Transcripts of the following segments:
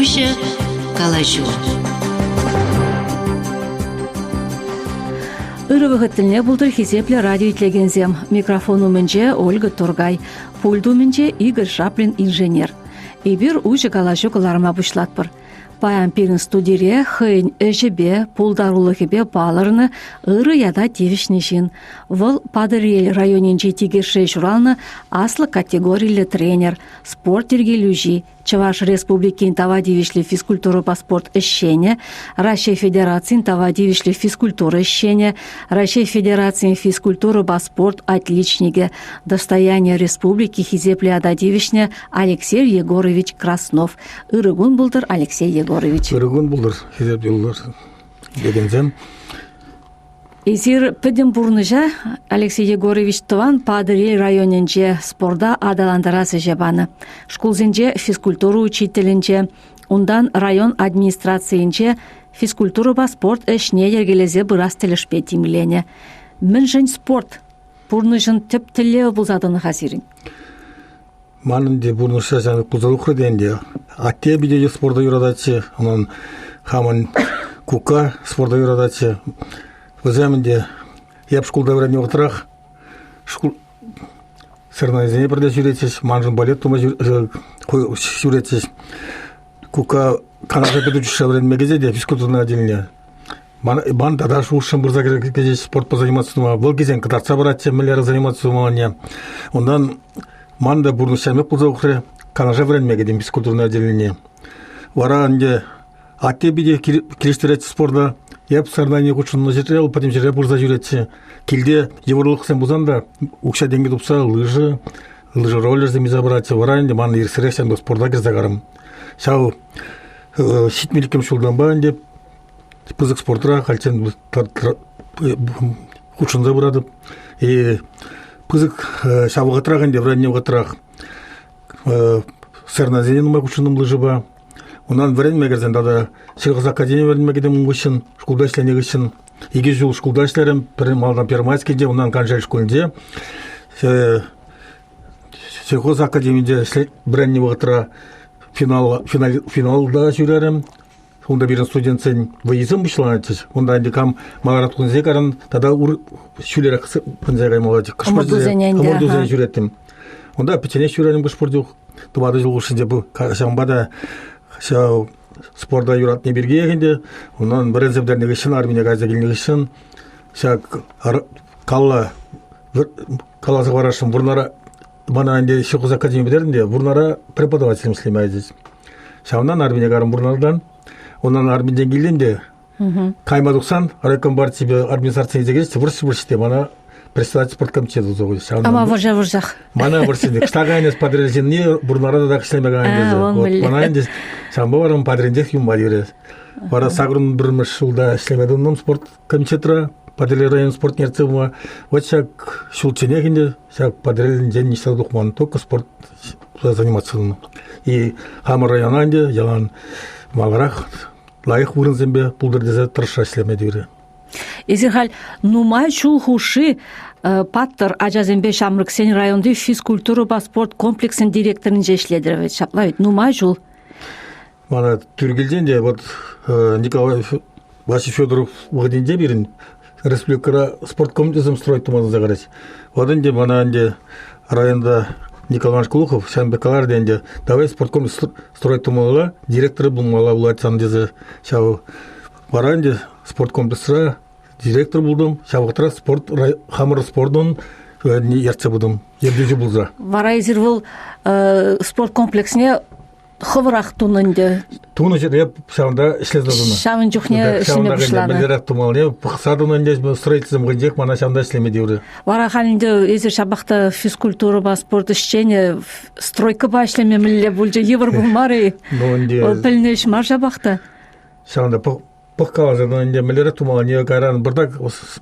Ужа калажу. Ырывығыттіліне бұлдыр хизеплі радио итлегензем. Микрофону мінже Ольга Тургай. Пульду мінже Игорь Шаплин инженер. Ибір ужа калажу каларыма бұшлатпыр. Паян пирин студире хын эжебе пулдарулыхебе баларыны ыры яда тевишнешин. Выл Падырел районинче тигерше журалны аслы категорийлі тренер, спорт тергелюжи, Чаваш Республикин тава девишлі физкультуры по спорт ищене, Россия Федерацин тава девишлі физкультуры ищене, Россия Федерацин физкультуры по спорт отличнике, достояние республики хизепле ада девишне Алексей Егорович Краснов. Ырыгун булдыр Алексей Егорович. Ырыгун булдыр хизепле булдыр дегензем. Изир Педембурныжа Алексей Егорович Тован Падырел районинче спорда адаландарасы жебаны. Шкулзинче физкультура учителинче, ундан район администрациинче физкультура ба спорт эшне ергелезе бырас телешпе тимлене. Міншін спорт бурныжын тіп тілі бұлзадыны хасирин. Манын де бурныша жаны бұлзады құрденде. Атте биде спорда юрадачы, онын хамын кука спорда юрадачы. Өзәмінде еп шкулда врәне отырақ, сырнайзене бірде жүретсіз, манжын балет тума жүретсіз. Кука канаға беді жүші врәне кезеде физкультурный отделение. Бан дада шуышын бұрза кезе спорт по заниматься тума. Бұл кезен кытарца баратшы, миллиара заниматься тума. Ондан манда бұрнышамек бұлза ұқыры, канаға врәне кезе физкультурный отделение. Вара анде атте биде келештеретсіз спорда. Еп сарнайны құчынны жетірел, потім жере бұрза жүретші. Келде еврлық сен бұзан да, ұқша денге тұпса, лыжы роллер земеза бұратшы. Варайынде маны ерсірек сен спорда керзе қарым. Шау шит меліккем шулдан баған деп, пызық спортыра қалчен құчынды бұрады. Пызық шауға тұраған деп, рәнне ғытырақ. Сарнайзенен ұмай құчынным лыжы ба. Онан варенме керзен дада Сырғыз академия варенме кедем ұңғышын, шкулда ішлене кішін. Еге жыл шкулда ішлерім, малдан Первомайскенде, онан Канжай школінде. Сырғыз академияде бірәнне вағытыра финалда жүрерім. Онда бірін студентсен выйызым бұшыланатыз. Онда әнде кам мағарат күнзе қарын, тада ұр шүлері қысы күнзе қаймалады. Қымырдузен жүреттім. Онда печене жүрерім күшпұрды. Тубады жыл ғышын деп шамбада спорда юратны бирге егенде, онан бір әзімдеріне кешін, армия газда келіне кешін, қаласы барашын, бұрнара, бана әнде Сырғыз академиялерінде, бұрнара преподавателем слемайдыз. Шауынан армия ғарын бұрнардан, онан армиядан келденде, қаймадықсан, райком бар тебе администрация езегелесті, вұрсы-вұрсыте, бана председатель спорткомитета зоғыз. Ама вұржа-вұржақ. Мана вұрсыде, кштағайнес падрелзенне, бұрнарада да кішілемеген әндесі. Самбо барам падрендех юм бадире. Бара сагрун бірміш жылда ішлемедіңнің спорт комитетра, Падрел район спорт нерцевыма. Вот шак шулченегінде, шак падрелін жен ништа дұқман, только спорт заниматься. И хамыр районанде, ялан малғарақ, лайық бұрынзембе, бұлдырдезе тұрша ішлемедіре. Изирхал, нумай шул хуши паттыр ажазембе шамрыксен районды физкультура ба спорт комплексін директорын жешледірі. Шаплавит, нумай шул. Мана түргелденде, вот Николай Василий Федоров вғаденде берін республикара спорт комитетім строить тумазы загарать. Вғаденде, мана әнде районда Николай Клухов, Шанбекалар денде, давай спорт комплекс строить тумазыла, директоры бұлмала ұлайтсан дезе. Шау баранде спорт комплексра директор бұлдым, шауғытыра хамыр спордың ерце бұдым, ердежі бұлза. Вара езір бұл спорт комплексіне хывырақ тунынды. Туны жерде шауында ішлезадыны. Шауын жүхне ішіне бұшланы. Білдерек тумалыне, бұқсадыны строительзім ғынжек, мана шаунда ішлеме деуді. Вара қалінде езір шабақты физкультура ба спорт ішчене стройка ба ішлеме мүлі бұлжы евір бұлмары. Ол піліне ішмар шабақты. Шаунда бұққалазыны үнде мүлері тумалыне қайран бірдак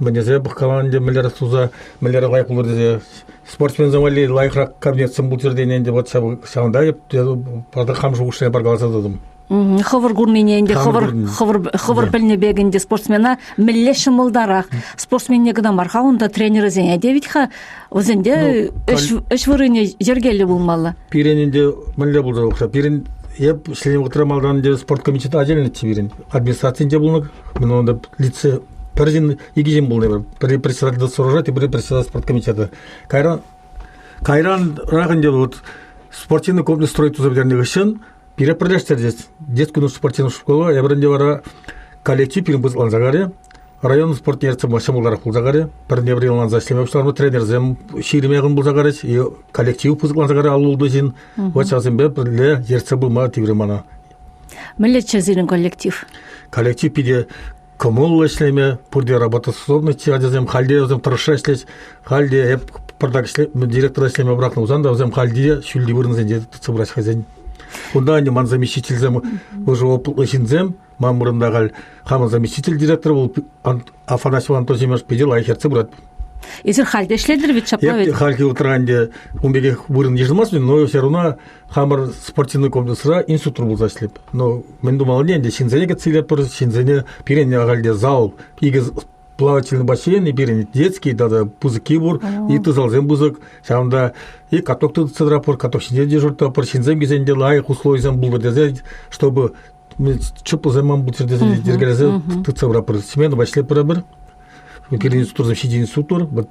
мінезе бұққаланында мүлері суза, мүлері лайық бұлыр дезе. Спортсмен замали лайықрақ кабинетсін бұл жерден енді шаунда еп, бірдак қам жуғышына барғаласадыдым. Ховыр гурмененде, ховыр біліне бегенде спортсмена мүлі шымылдарақ. Спортсменне гыдан барха, онда тренері зене девитха, өзінде үш вырыне жергелі болмалы. Пиренінде мүлі бұлдар оқша. Пирен еп шлем отырмалдан де спорт комитеті отдельно тибирин. Администрация де булны, мен онда лице Парзин игижем булны, при председатель сооружать и при председатель спорт комитета. Кайран рагынде вот спортивный комплекс строить узабдерный гышын, перепредештер здесь детскую спортивную школу, я бренде вара коллектив перебызлан загаре, район спортнерцы машамуларах был загаре, пернебрилан за шлемевшларны тренер зем ширемегын был загаре, и коллектив пызлан загаре алул дозин, вот сазымбе для ерце был ма тивремана. Милletçe зилин коллектив. Коллектив пиде коммунлы шлеме, пурде работоспособности, адезем халде озем тырыша шлесь, халде еп продак директора шлеме обратно узанда, озем халде шульди вырнзен деді цыбраш хазен. Онда они ман заместитель зем уже опытлышын зем, мамурындагал хамын заместитель директор был Афанасьев Антон Семенович педел айхерцы брат. Изер халде ишледир бит чаплавит. Халки отырғанде умбеге вырын ежілмасын, но все равно хамыр спортивный комплексра инструктор был зашлеп. Но мен думал, не, шинзене кецилет пор, шинзене пирене агалде зал, иге плавательный бассейн, и пирене детский, да пузыки бур, и ты залзем бузык, шамда и каток ты цедрапор, каток шинзе дежурта пор, шинзем гизенде лайық условиям был бы, чтобы чыпл земам был дергелезе ты цедрапор, семен баслеп пробыр. Пирин инструктор, защитный инструктор, вот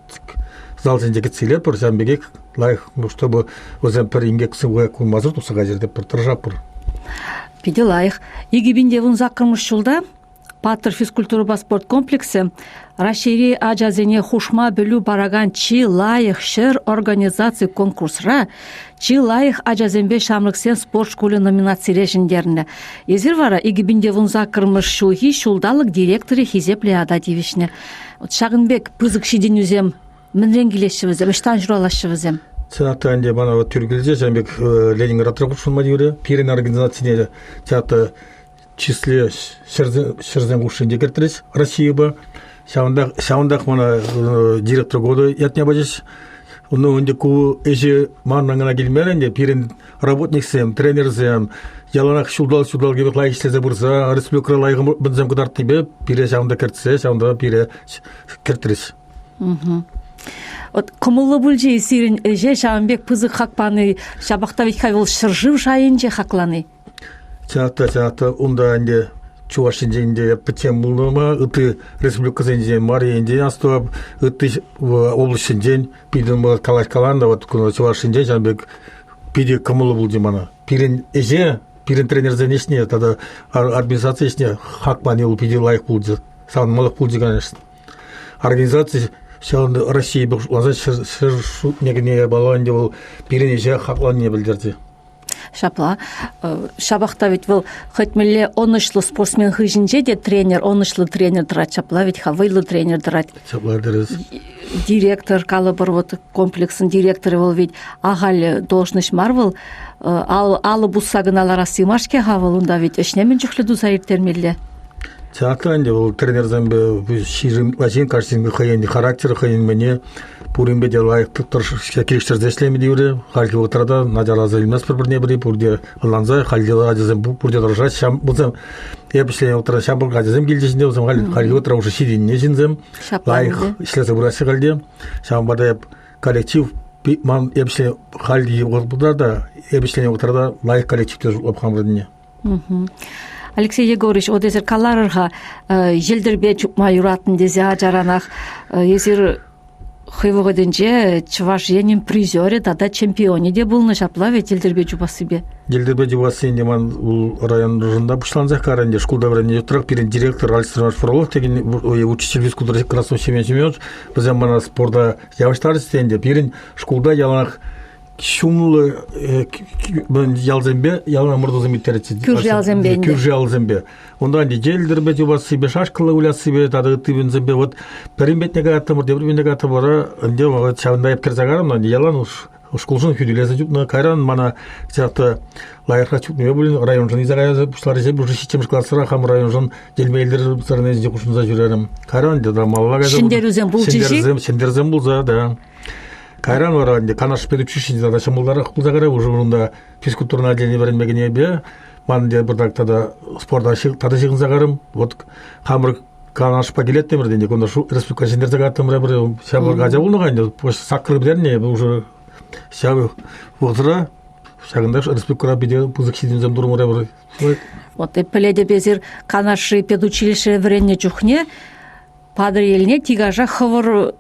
зал зендеке целет, пор бегек лайх, чтобы озем перингек сывая кун мазур тупса газерде пор торжапор. Пиде лайх. Игибинде вун закырмыш жылда Паттыр физкультура спорт комплексе Рашири ажазене хушма бөлүү бараган чи лайых шер организации конкурсра чи лайых ажазенбе шамлыксен спорт школы номинации режимдеріне. Езір вара игибинде вун закырмыш шулхи шулдалык директоры хизепле ада девишне. Шагынбек пызык шидин үзем, мінрен келешівізем, іштан журалашывызем. Сенатанде бана тюргелзе, Жанбек Ленинград рабочий мадюре, пирен организации театра числе шерзен гушинде кертрес Россия ба. Шаундах мана директор года ятня бажеш. Ну онде ку эже маннангана келмеренде пирен работниксем, тренерзем, яланах шулдал гебек лайық ішлезе бұрса, республика лайығы бінзем кыдартты бе, пире шаунда кертсе, шаунда пире кертрес. Вот кымылы бүлже сирин эже Шамбек пызык хакпаны шабақтавит хавил шыржыв шайынже хакланы. Театр, онда анде Чувашинде петем булнома, ыты республика зенде Марьинде астуап, ыты областинде пидем калаш-каланда, вот Чувашинде Жанбек пиде кымылы булде мана. Пирен эже, пирен тренер зенешне, тогда администрация ешне хакман ел пиде лайық булде. Сан малых булде, конечно. Организация Шаунда Россия был лаза шыршут негне баланде был пирен эже хаклан не билдерди. Шапла. Шабақта ведь был хоть милле онышлы спортсмен хыжинже де тренер, онышлы тренер драть шапла, ведь хавыйлы тренер драть. Шапла дерез. Директор калыбыр вот комплексын директоры был ведь агаль должность марвал, алы буссагыналар асымашке хавал, онда ведь эшнемен жүхледу заиртермелле. Театранде был тренер замбе ширим лазин каждый хаяни характер хаяни мне пурим беде лайк туршка киштер дешлеми диуре халки отрада надараза илмес пурне бри пурде ланза халдела адзем пурде торжа шам бузем епшле отра шамбул гадзем гилдесинде узем халки отра уже сидин незинзем лайк ишлезе бурасы халде шамбада коллектив ман епшле халди отбуда епшле отрада лайк коллективте опхамрдне. Алексей Егорович, одезер каларырға желдірбе чупма юратын дезе ажаранақ езір хывығыдынже чываш енім призере, дада чемпионе де болны шаплаве желдірбе жубасы бе. Желдірбе жубасы енде ман район ржында бұшланзақ қаранде шкулда варенде тұрақ перен директор Александр Фролов деген учитель физкультуры Красов Семенович бізен мана спорда явыштар істенде перен шкулда яланақ шумлы ялзембе, ялана мұрдызым итеретсіз. Күрж ялзембе. Күрж ялзембе. Онда анде желдірбе жобасы себе, шашқылы улясы себе, тады тыбын зембе. Вот перембетнеге аттымыр, дебірбенеге аттымыра, онде шавында епкерзағарым, онде ялан шкулжын хүділесі жүпна, кайран мана сияқты лайырға жүпне бөлін, районжын изағайазы, бұшлары жеп, уже шетеміш классыра, қам районжын желмейлдер сарынезінде құшынза жүрерім. Кайран, деді, малалағазы. Шендерузен бұл жеші? Шендерузен бұлза, да. Кайран вара анде канаш педучишин да шамулдары кулдагара уже мында физкультурный отделение беренмегене бе манде бирдак тада спорда тада жыгын загарым вот камыр канаш пагилет темирденде конда шу республика жендер загаттымра бир шабыр гажа болнуганде сакыр берне уже шабы отра шагында республика биде пузык сидинзем дурмура бир. Вот пеледе безер канаши педучилище врене чухне падрелне тигажа ховор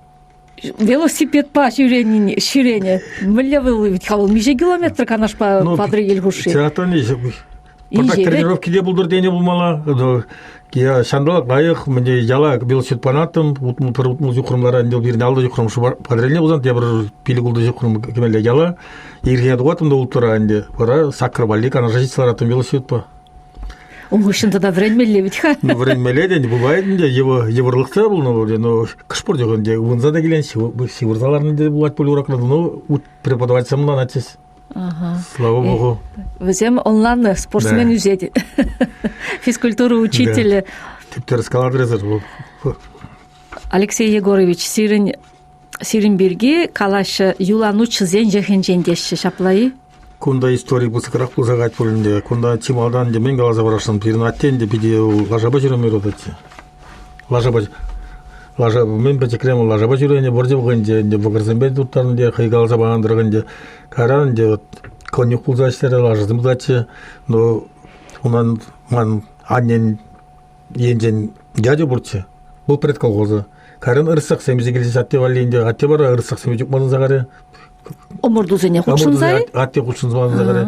велосипед па ширене. Милле вы хавал меже километр канаш па падрел хуши. Театрни. Портак тренировки де булдыр дене булмала. Я шандалак лайык менде яла велосипед панаттым, утмул жукрумлар андел бирин алды жукрум падрелне узан я бир пилигулды жукрум кемеле яла. Ирге дуатым да ултыра анде. Бара сакрбалли канажасылар атым велосипед па. Ушында да времеле ведь ха. Ну времеле де не бывает нде еврлыкта бул, но кышпор дегенде унза да келен сигурзаларны де булат бул ураклады, но преподаватель мына начес. Ага. Слава богу. Взем онлайн спортсмен үзеди. Физкультура учитель. Типтер скаладрезер. Алексей Егорович Сиринберги калаш юлануч зен жехенжендеши шаплайы. Кунда история бусыкрак бузагат полинде, кунда чималдан де мен галаза барашым пирин аттен де биде лажаба жүрөм өрөдөтчү. Лажаба мен бечекрем лажаба жүрөне борже болгонде де багырзембе туттарын де кай галаза багандырган каран де конюк пулзаштары лажадым дачы, но унан ман аннен енжен дядя бурчы. Бул предколгозу. Карын ырсак семизе келсе атте валинде атте бара ырсак семиже мазын загары. Омурдузене хучунзай? Атте хучунзмазын загары.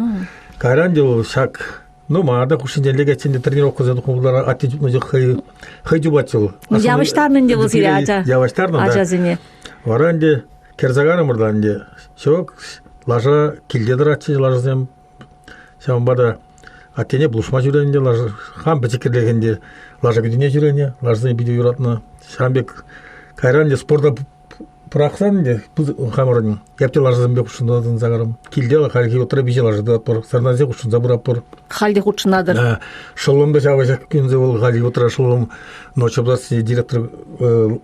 Кайран де шак. Ну, мада хушинженлеге ченде тренировка за духовлар атте жукнажы хай жубачыл. Яваштарнын де болсире ажа. Яваштарнын да. Ажазине. Варанде керзагары мырданде. Шок лажа килдедер атчы лажазем. Шамбада аттене булушма жүренде лажа хам бечекерлегенде лажа бидине жүрене, лажазем биде юратна. Шамбек кайранде спорта прахсан де хамырын. Япте лажазем бек ушундан загарым. Килдела халки отра биже лажада пор. Сарназе ушун забырап пор. Халди хучунадыр. Шоломда жаважак күнзе бол халки отра шолом ночабласы директор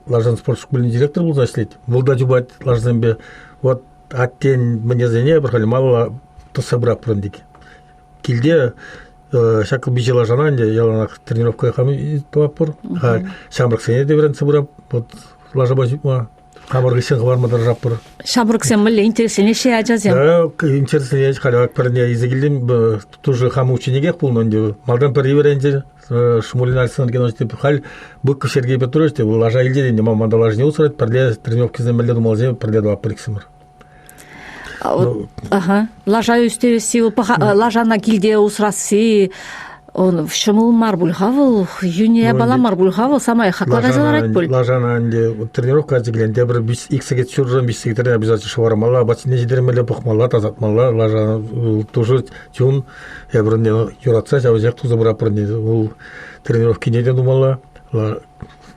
лажан спорт школының директор был зашлет. Волда жубат лажазембе вот аттен мне зене бір хали мало тосабрап прандик. Килде шакыл биже лажананде яланак тренировка хами топор. Шамрак сене де берен сабрап вот лажаба жупма. Хамыргышын хабармадар жаппыр. Шабрыксен милле интересенеше ажазем. Да, интересенеше халак парне изегилдим тоже хамы ученигек булнонде. Малдан переверенде Шмулин Александр Геннадьевич хал бык Сергей Петрович те лажа илдеде маманда лажне усрат парле тренировки земелде думалзе парле два приксимер. Ага. Лажа үстеси лажана килде усрасы он шымыл марбулхавыл, юния бала марбулхавыл, самай хакларазалар айтбул. Лажана анде тренировка азыгленде бір 5 гет сюржан 5 гетер обязательно швармала, бачине жидермеле похмала, тазатмала, лажана тоже чун, я бұрынне юратса, жавызяк туза бұра бұрынне, ол тренировки неде думала,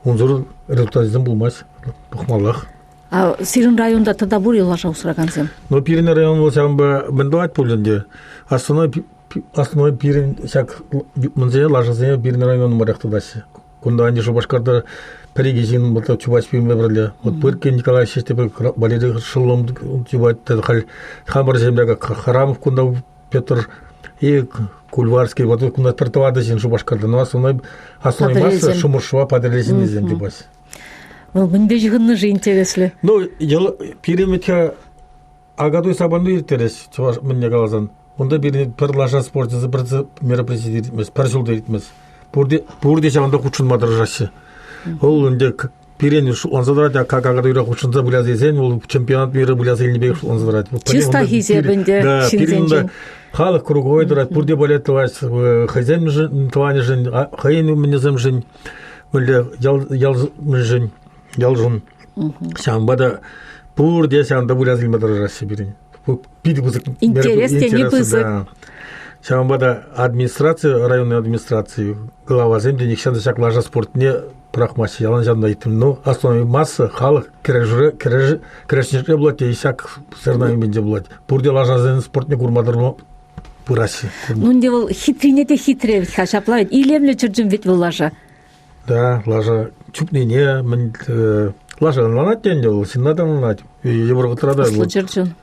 унзур результатизм булмас, похмалах. А Сирин районда тада бури лажа усрагансем? Но Пирин район болсам бенду айтпулынде, основной пирин шак мынзе лажазене Пирин район марактыдасы. Кунда анде Шубашкарда перегезин болта чубач пирин бебреле. Вот Пыркин Николай Шестепе баледи шылом чубать хал хамар земляга Харамов кунда Петр и Кульварский вот кунда тартовада син Шубашкарда. Но основной масса Шумуршова падрелезин земли бас. Мынде жигынны же интересли. Ну, пириметке агадуй сабанду иртерес, чуваш мне галазан. Онда бир лажа спортчысы бір мероприятие етмес, бір жолда етмес. Бурде жағында құчынмадыр жасы. Ол өнде пирен онзадырады, как агадуйра құчынса бұляз есен, ол чемпионат мира бұляз еліне бек онзадырады. Чисто хизебінде шинзенжен. Халық круговой дырады, бурде болет тывайс, хазен жын, тване жын, хайын мінезем жын, ялжын. Шамбада бурде шамда бұляз еліне жасы бірін. Интересный пызык. Шамбада администрация, районной администрации, глава земли, нихшанда шак лажа спортне прахмаси, ялан жанда итим. Но основной масса халық керешнешке булат, и шак сырнайын бенде булат. Бурде лажа земли спортне курмадыр пыраси. Нунде был хитринете хитре ведь хашаплавит. Илемле чырджым ведь был лажа. Да, лажа чупнене, лажа ланат тенде был, синнадан ланат. Евроготрада был.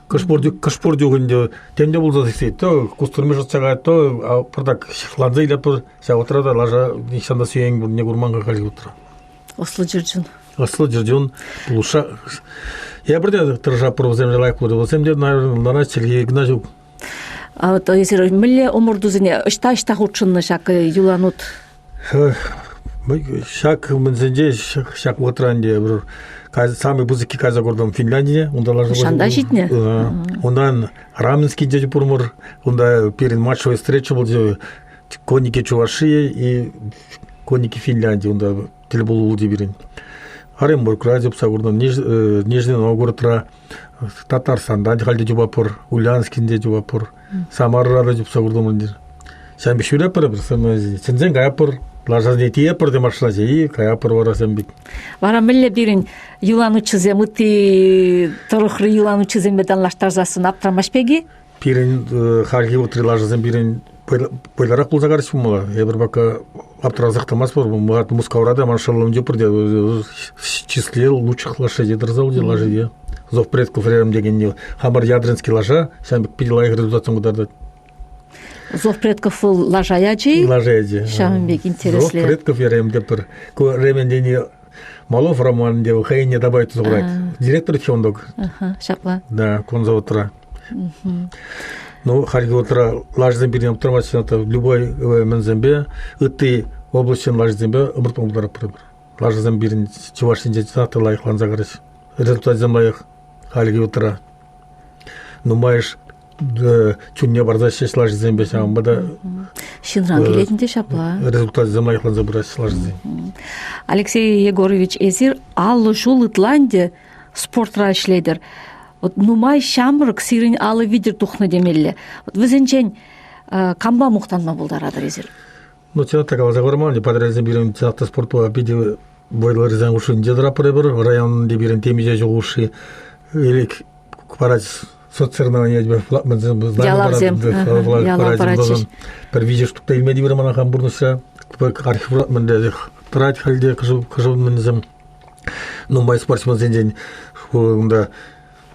Кашпор дюгенде тенде был засексейт. То кустурме жатсагайт, то продак ланза илеп тур. Сяотрада лажа нишанда сүйен был, не гурманга кали утра. Ослы жырджын. Ослы жырджын луша. Я бірде тұржа пұрып земле лайк болды. Земле ланат Сергей Игнатьев. А вот если милле омурдузыне ышта худшынны шак юланут. Шак мынзенде шак отранде бір самый бузыки каза гордом Финляндия, Шанда житне. Ондан Раменский дядя Пурмур, онда перед матчевой встречей был конники Чувашии и конники Финляндии, онда телебол улди берин. Оренбург радиопса гордом Нижний Новгородра Татарстанда халде жубапур, Ульяновскинде жубапур, Самара радиопса гордом. Сам бишура пара бір сензен гаяпур лажазне тиепур де маршназе и гаяпур варасам бит. Вара милле бирин юлану чизем ути торохры юлану чизем бедан лаштарзасын аптрамашпеги? Пирин харги утри лажазем бирин пойларак булзагарыш бумала. Ебір бака аптразақтамас бар, мускаурада маншалым жепур де в числе лучших лошадей дырзал де лажаде. Зов предков рядом деген не. Хамар ядринский лажа, сам бик пидела их результатом гудардат. Зов предков лажаяджи? Лажаяджи. Шамбек интересно. Зов предков ярем депер. Ко ремендени Малов роман де хайне добавить забрать. Директор Чондок. Шапла. Да, кон завтра. Ну, харги утра лажзем бирин обтрамачната любой мензембе, ты областен лажзембе обртом удар прибор. Лажзем бирин чувашин детата лайхлан загарыш. Результат землаях харги утра. Ну, маешь чунне барзашеш лажзем бесам бада. Шинран келетинде шапла. Результат землаихлан забрать лажзем. Алексей Егорович Эзир аллы жул Итланде спортра ишледер. Вот нумай шамрык сирин алы видер тухны демелле. Вот вызенчен камба мухтанма булдарадыр Эзир. Ну, тена такава загарман, подрезем бирин театр спорту обиде бойлар резен ушин дедра пребер, район де бирин темиже жолуши или парать соцсоревнования Ялавзем. Per видишь, что ты имеди времена хамбурнуса, архив мендезих, трать хальде кажу мензем. Ну, мой спортсмен день, да.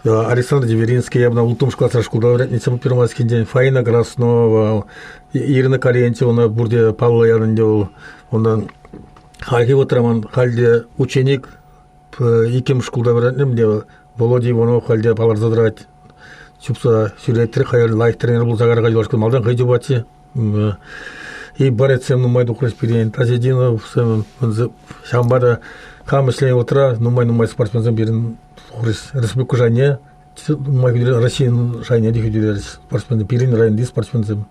Александр Деверинский, я бы на ултум шкласар школда врятница первомайский день, Фаина Краснова, Ирина Карентьева, Бурде Павла Ярандел, он Хальги Ватраман, Хальде ученик, Иким школда врятнем дел, Володя Иванов, Хальде Павлар задрать, Чупса сюреттер, Хайр лайк тренер был загар гадюшка, Малдан Хайдюбати, и борецем, ну, мой дух распирень, Тазидинов, Шамбада, Хамышлен утра, ну, мой спортсмен забирен, Республику Жане, Россия Жане, дихидюрелись, спортсмены, Пирин, район, спортсмены.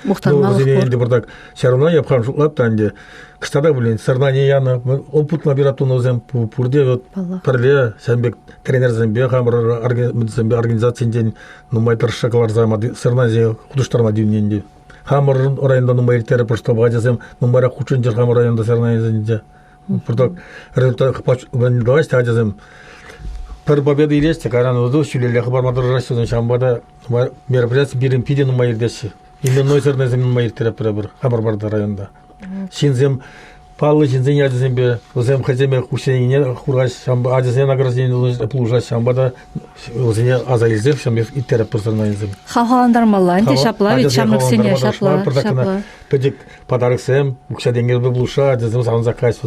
Мухтан Малых. Все равно я бхам шуклап танде. Кстати, блин, сорнание яна, опыт набирatu нозем, пурде, вот, парле, сямбек, тренер зембе, хамр, организация день, ну, майтер шакалар займады, сорнание, худуштарна дюненде. Хамр районда, ну, майтер, просто вадязем, ну, майра хучунджер, хамр районда сорнание зенде. Просто результат, давайте вадязем. Пер победы есть, когда на досуге для хабармадыр расчётан шамбада мероприятие бирин пиден майырдеси. Именно зерна земин майыртера пребер хабармадыр районда. Шинзем палы шинзен ядзембе, озем хаземе хусене хургаш шамба адзен награждение плужа шамбада озене азайлзев шамбе иттера персонализм. Хахаландар маланде шаплавит шамнык сене шапла. Педик подарок сем, укша денгербе плуша, адзем сан заказ,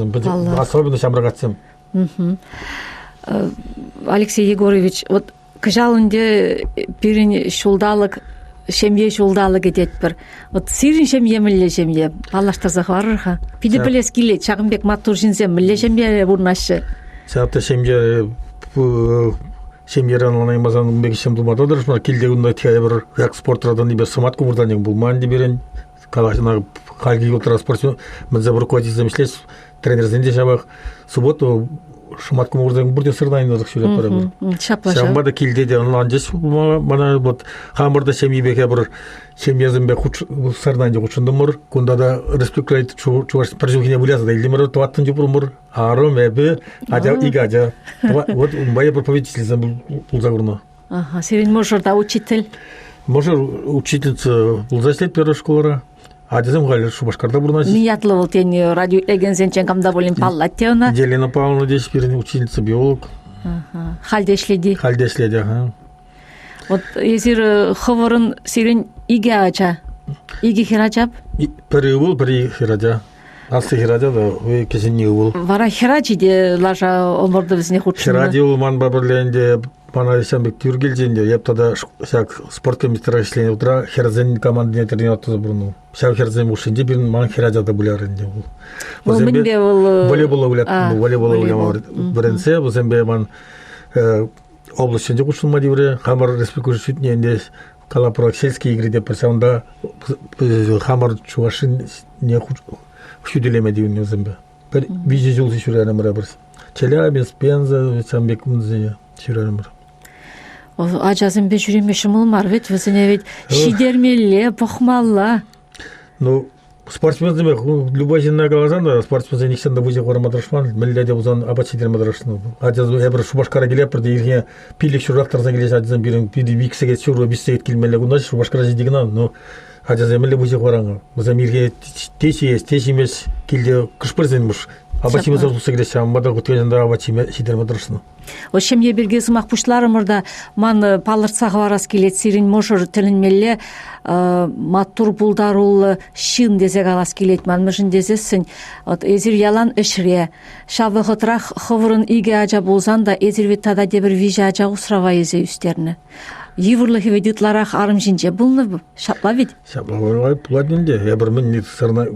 особенно шамрагатсем. Алексей Егорович, вот кажалынде пирин шулдалык, шемье шулдалык ететпір. Вот сирин шемье мілле шемье, палаштар захварырха. Пиде білес келе, чағынбек матур жинзем мілле шемье бурнашы. Сәпті шемьеран ланаймазан бек шем думададыр, шмар келде күнда тия бір экспортрадан ебер сымат кубырдан ең бұлман деберен. Калашына қалги ұлтыра спортсмен, мінзе бір көтіз демішлес, тренерзенде шабақ, субботу шуматком урден бурден сырнайын дадық шүреп бәрі. Шамбада келде де онлан жес, бана вот хамырда шемьебеке бір шемьезімбе сырнайын құчынды мұр, күнда да республикалайды чуваш паржукіне бұлязы да елдемір туаттын жүпір мұр, арым, әбі, адя, игадя. Вот бая проповедительзен бұл загурна. Серин можырда учитель? Можыр учительца бұл заслед первая школара. Адезем галер Шубашкарда бурнasi. Ниятлы бол тени радио эгензенчен камда болин паллаттеуна. Елена Павловна десь перед учительница биолог. Халде эшледи. Халде эшледи, ага. Вот езир ховорын сирин иге ача. Иге хирачап? Пери был, пери хирадя. Асты хирадя да, ой кесен не был. Вара хирадиде лажа оморды бізіне худшынна. Хирадя был ман бабырлянде, мана Исенбек Тюргелденде, яптада всяк спортпен мистерашлене утра хирадзен командне тренироваться бурну. Всяк хирадзен ушинде бирин ман хирадя да булярынде был. Ол мінбе ол... Волейбола булят, волейбола булят бірінсе, бұл зәмбе ман областенде кушылма дейбіре, Хамар республикасы сүтіненде Калапурак сельские игры деп бірсе, онда Хамар чуашын не хүделеме дейбіне зәмбе. Бір визе жылсы шүрәні мұра бірсе. Челябинск, Пенза, Исенбек мұнзіне шүрәні мұра. Ажазын бе жүреме шымылмар, вет візіне вет шидермелі, бұқмалла. Ну, спортсмен демек, любой жинна қалазан да, спортсмен никсен да бұзе қора мадрашман, мүлі де бұзан абачидер мадрашны. Ажаз әбір шубашқара келеп бірде ерге пилік шұрақтарзан келесі ажазан берін, пилі биксеге шұру, бістеге келмелі күнда шубашқара жидегіна, но ажаз әмілі бұзе қораңа. Бұзам ерге теші емес, келде күш бірзен мұш. Абачиме зұртусы келесі, аммада құтқежінде абачиме шидер мадрашны. Ошем ебірге зымақ пұшларымырда ман палыртсағы варас келет сирин можыр тілінмелі маттур бұлдарул шин дезек алас келет ман мүжін дезесін. Эзір ялан үшіре. Шавы ғытрақ хывырын иге ажа болзан да эзір веттада дебір вижа ажа ұсырава езе үстеріні. Евырлы хеведетларақ арым жинже бұлны шапла вед? Шапла варвай пұладненде. Ебір мен не сырна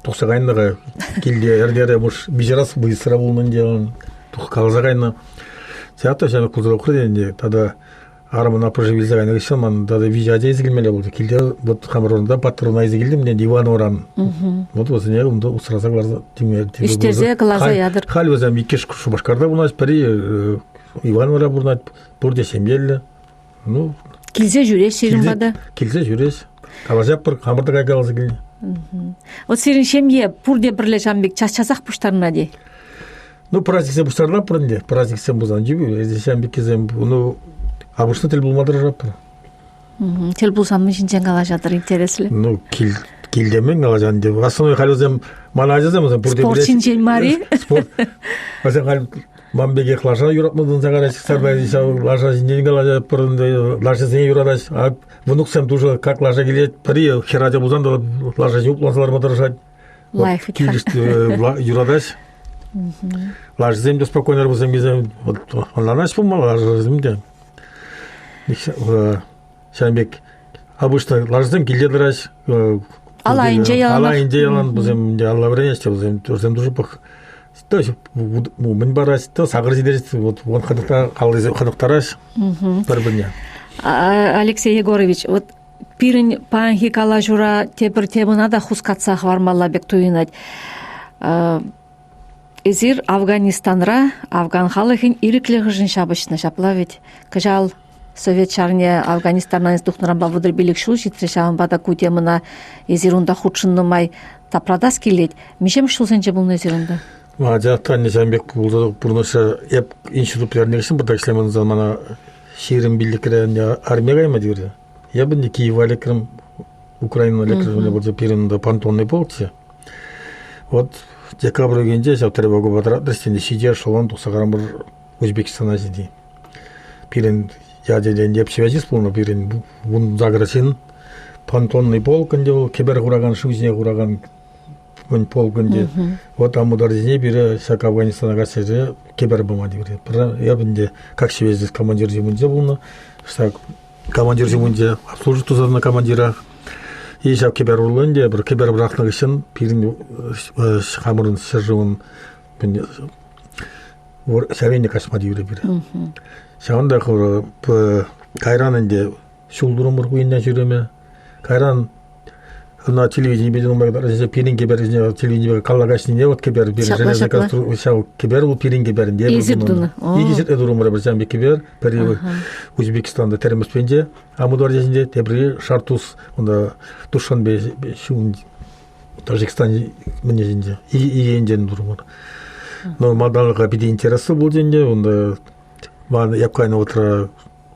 тоқсағайныға келде әрдері мұш бижарас бұй сыра болмынде тұқ қалзағайны. Театр және культура құрденде, тада арымына проживилзі ғайны кешен, ман тада вижаде езгілмелі болды. Келде, бұд қамырында паттырына езгілдім, мен диван оран. Вот өзіне ұмды ұсыраза қаларда. Іштерзе қылаза ядыр. Хал өзім екеш шубашқарда бұнаш, пәрі Иван ора бұрнат, бұрде семелі. Келзе жүрес, серін бада? Келзе жүрес. Қалазап бір, қамырда қайқалазы келіне. От серін шемге пұрде бірлі жамбек час-часақ пұштарына де? Праздниксе бұштарына пұрынде, праздниксе бұзан жібі, әздесен бекезем, абышты тіл бұлмадыр жапыр. Тіл бұлсам мүшінчен қала жатыр, интереслі. Келдемен қала жан деп. Асыны қал өзем, мана ажазем, спортшын жел мари? Спорт. Асен қал, мамбеге қылашана юратмадың сағараш, сарбай лаша жинен қала жапырынды, лаша сене юрадаш. Вынықсам тоже, как лаша келет, пари, херадя бұзан да лаша жеп ласалар мадырышад. Лайф юрадаш. Лажзем де спокойно работаем, безем. Вот он ланаш помал, лажзем де. Шамбек обычно лажзем килдераш. Ала инжеялан, безем де алла вренеште, безем тоже пох. То есть мен бараш, то сагырзи дерес, вот он хадыктараш. Бір-біріне. Алексей Егорович, вот пирин панхи кала жура тепір темына да хускатсақ вармалла бек туйынат. Эзир Афганистанра, Афган халыхин ириклығы жын шабышына шапла ведь. Кажал Совет шарне Афганистаннан издухнаран бавыдыр билік шул житре шағын бада кутемына эзирунда худшыннымай тапрадас келет. Мишем шул сенче бұл эзирунда? Жақтан Несанбек бұрныша еп институтлеріне кешін бұда кісілемін замана шерім билікірі армияға ема дейірді. Ебін Киев алекірім, Украина алекірім, бұл перінді пантонный полксе. Вот декабрь генде савтарбагу батрадырстенде сидер шолан тусагарам бір Өзбекстана сиди. Пирен ядеден деп связист полно пирен бун заграсин пантонный полкынде ол кебер кураган шузне кураган полкынде. Вот амударзине бире сак Афганистанга сере кебер бама дире. Ябынде как связист командир зимунде булна. Сак командир зимунде служит тузарна командира. Ешап кебер улынде бір кебер брахны кешен пирин хамырын сержуын сәвенне кашма дейбіре біре. Шағында Кайран энде шулдурым бір күйінден жүреме. Кайран на телевидении беден умайда пирин кебер телевидение каллагашнине вот кебер бир железо касту кебер у пирин кеберинде. Изирдуны. Игизет эдурумра бір жамбе кебер пери Өзбекстанда теремеспенде амудар жезинде тебри шартус онда Душанбе шун Тажикстан менежинде иенден дурумар. Но мадалга биде интересы был денде онда ман япкайна утра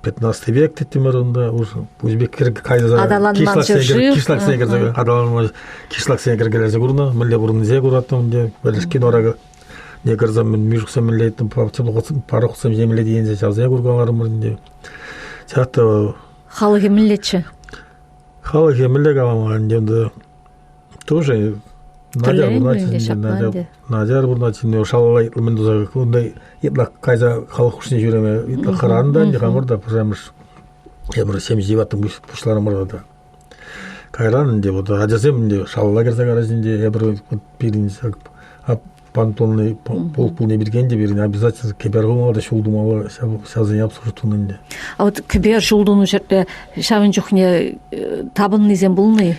15 век тетимер онда Өзбек кайза кишлак сенегер адаланма кишлак сенегер келезе гурна милле гурны зе гуратым де белешкин орага не гырзам мен мижуксам миллейтим парохсам жемиле дегенде жаза гурганларым мурде чата халыгы миллетчи халыгы милле галаман денде тоже Надяр бурначин шаллай мендуза кундай итла кайза халық үшіне жүреме итла қаранда не қамырда пожамыш я бір 79-м пушларым орда кайран де вот ажазем де шалла керса гаражинде я бір пирин пантонный полпулне бергенде берин обязательно кебергомалда шулдумалы сазын япсуртунунде а вот кебер шулдуну жерде шавын жухне табын низем булны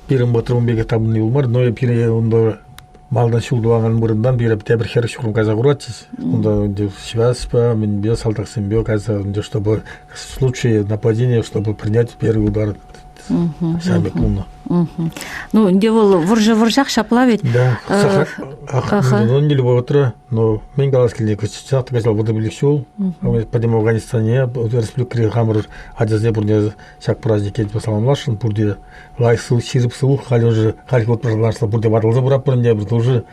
Пирим батырмбеге табыны булмар, но пире онда малдан шулдуаган мурындан бир тебир хер шурум каза куратсыз. Онда связь мен без салтаксен бе каза, чтобы в случае нападения, чтобы принять первый удар. Сами клуна. Ну, где был варжак шапла ведь. Да. Он не любой утро, но мен галаскильный костюм сказал, вот облегчил. Пойдем в Афганистане, расплюкли хамр, адязне бурне всяк праздник эти посаламлашен, бурде лайсу сирпсу, хали уже хали вот прошло бурде батлза бурап бурне уже.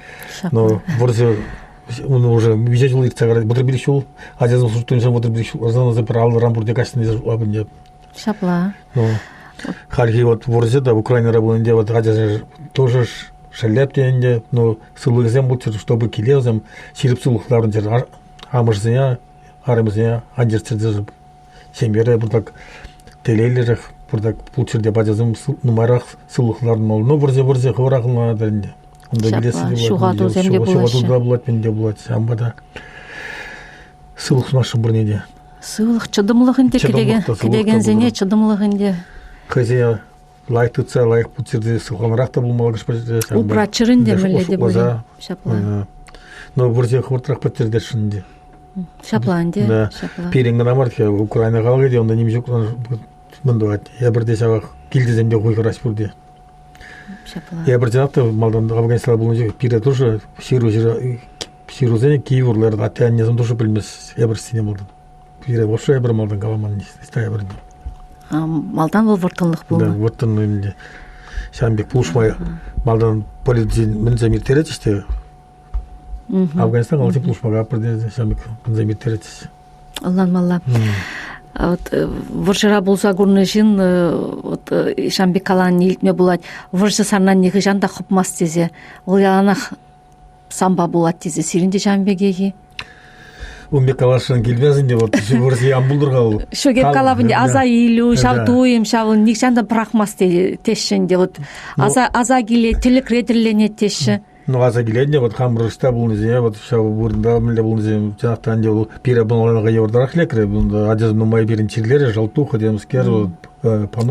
Но бурде он уже видел их цагарать, вот облегчил, адязне сутунжа вот облегчил, разно запирал рамбурде качественный лабунде. Шапла. Харьки вот в Орзе, да, в Украине работали, вот тоже шаляпте, но сылыгзем будет, чтобы килезем, сирпсулых ларнтер, амырзея, арымзея, андерцердер, семьере, вот так телейлерах, вот так пучерде бадязем номерах сылых ларнол, но в Орзе хворахлна дернде. Он добились шугату земле было. Шугату булат менде булат, самбада сылых нашим бурнеде. Сылых чыдымлыгынде кидеген зене чыдымлыгынде. Хозяин лайк tutsa, лайк путирде суханрак та булмалы госпожа. Упрачырынде меледе буле. Шапла. Но бурзе хвыртрак патирдешинде. Шапланде. Да. Пиринген амарке Украина галгеде, онда немжук мындуат. Я бірде сага килдеземде хуйгарас бурде. Шапла. Я бірде атты малдан Афганистан булынже пире тоже сирузене киевурлар аты аннезем тоже билмес. Я бір сине малдан. Пире бошу я бір малдан галаман истая бірде. Малдан был вортынлық болды. Да, вортынлық. Шамбек пулушмай малдан полидзин мінзамир теретиште. Афганистан алты пулушмага апырде шамбек мінзамир теретиште. Аллан малла. Вот варжыра болса гурнышин вот шамбек калан нилтме булат. Варжы сарнан неги жанда хопмас тезе. Ол яланах самба булат тезе. Сиринде шамбегеги. Умбек калашын келмезінде вот варзы амбулдыргал. Шөгеп калабынде аза илу, шавтуйым, шавын никшанда прахмас тешінде вот аза келе тілік редірлене теші. Ну аза келенде вот хамрышта булнезе вот шав бурында миле булнезе жактан де бул пире булганга йордарак лекре бунда адез нумай бирин чирлери жалтуха демскер вот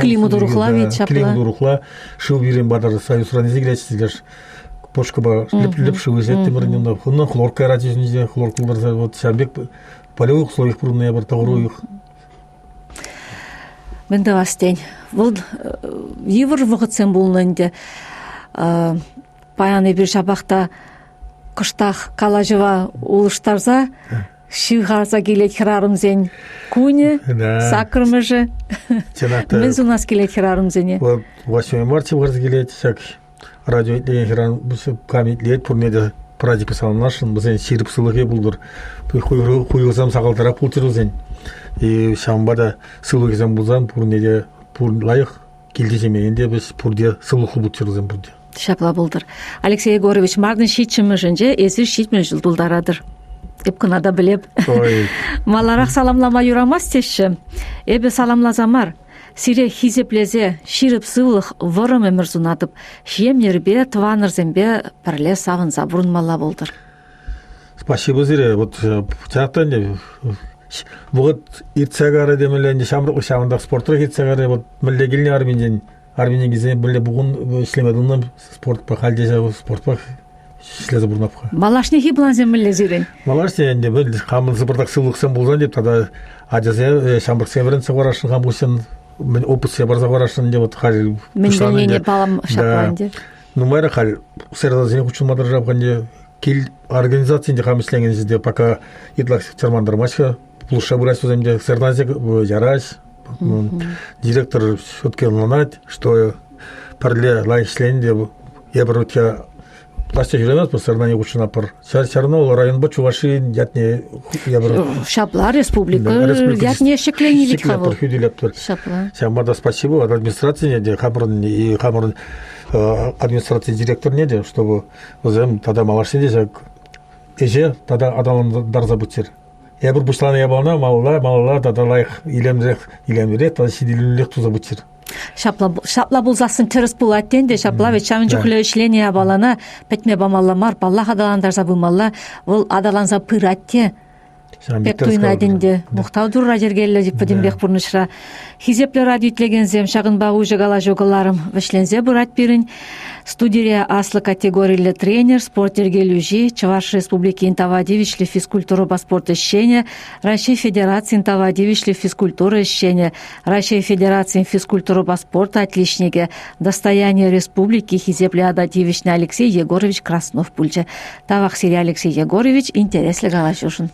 климат урухла вет шапла. Климат урухла шу бирин бадар союз ранезе гречтилер. Пошкаба лепши везет темирнинда. Хунна хлорка ратижнизе хлоркулдар вот шамбек полевых условиях прудные бар тагруих. Менде вастен. Вол евр вагытсен булнанде. Паяны бир шабакта кыштах калажыва улыштарса шигарса келет хирарымзен куне сакрымыжы. Мен у нас келет хирарымзене. Вот 8 марта варз келет всяк радио деген хиран камит лет пурнеде праздник салнашын бизен сирip сылыгы булдур. Хуйгызам сагалдара пултырызен. И шамбада сылыгызам булзам пурнеде пур лайык келдесемегенде біз пурде сылыгы бултырызен бурде. Шапла булдыр. Алексей Егорович мардын шитчимы жынже эзир шитме жылдулдарадыр. Эпкынада билеп. Маларак саламлама юрамас тешші. Эбе саламлазамар. Сире хизеплезе, ширып сывлых вырым өмір зунатып, шиемнербе, тванырзембе пірле савын забурын мала болдыр. Спасибо, Зире. Вот чактан вот ирцагары демеленде шамрык шамындак спорттар ирцагары вот миллегилни арминен гизе биле бугун ишлемединен спорт па халдеже спорт па ишлезе бурнапка. Малашнехи булан земле Зирен. Малашнехи бил хамын зыбырдак сылыксын булзан деп тада ажазе шамрык северен сагарашын хамбусен мен опыт барза барашын деп вот хал менделение балам шапланде. Ну мэра хал сердазин учун мадар жапканде кил организациясында хамисленгенде пока идлак чармандар матча плюша бурас земде сердазе жараш директор все-таки нанать, что парле лайшленде я берутя Пластик жүремес бұл сырнани құшына пыр. Чарнол район ба Чуваши ятне ябыр. Шапла республика ятне шекленилик хавыл. Шапла. Шамада спасибо от администрации, де Хамрон и Хамрон администрации директор не де, чтобы возем тогда малашин де эже тогда адамдар забутер. Я бір бұшланы ябална малала тогда лайх илемрек тогда сидилинлек туза бутер. Шапла булзасын теріс бұл әттенде, шапла вет шамын жүхілі үшления балана, пәтме бамалламар, балла адаландарза бұмалла, ол адаланза пыр әтте. Пек туйнадинде, мұқтаудыр радергелі жіппеден бек бұрнышыра. Хизеплі радио итлегензем, шағын бағу жығала жоғаларым, вішлензе бұрат берін. Студия аслы категориялы тренер, спорттерге люжи, Чуваш Республики интавадивишлі физкультуру ба спорт ищене, Россия Федерации интавадивишлі физкультуру ищене, Россия Федерации физкультуру ба спорт отличниге, достояние республики Хизеплі ададивичный Алексей Егорович Краснов пульче. Тавах Сирия Алексей Егорович интересли галашушын.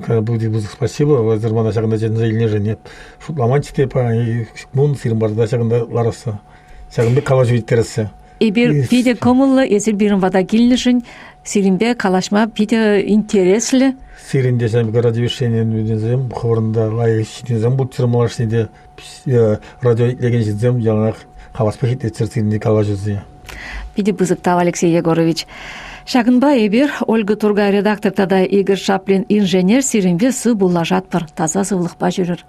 Спасибо, возермана шагында жендзе илне жене. Шутламанчите па и мун сирмарда шагында лараса. Шагында калажу итересе. И бир пиде комулы эсир бирин вада килнишин сиринбе калашма пиде интересли. Сиринде сам радиовещение видензем хорында лай шитензем бу тирмалашниде радио итлеген жидзем яланак хаваспахит эцертинде калажузе. Пиде бызыктав Алексей Егорович. Шагынба эбир Ольга Тургай редактор тада Игорь Шаплин инженер сиринбе сы буллажат пыр таза сывлыкпа жүрөр.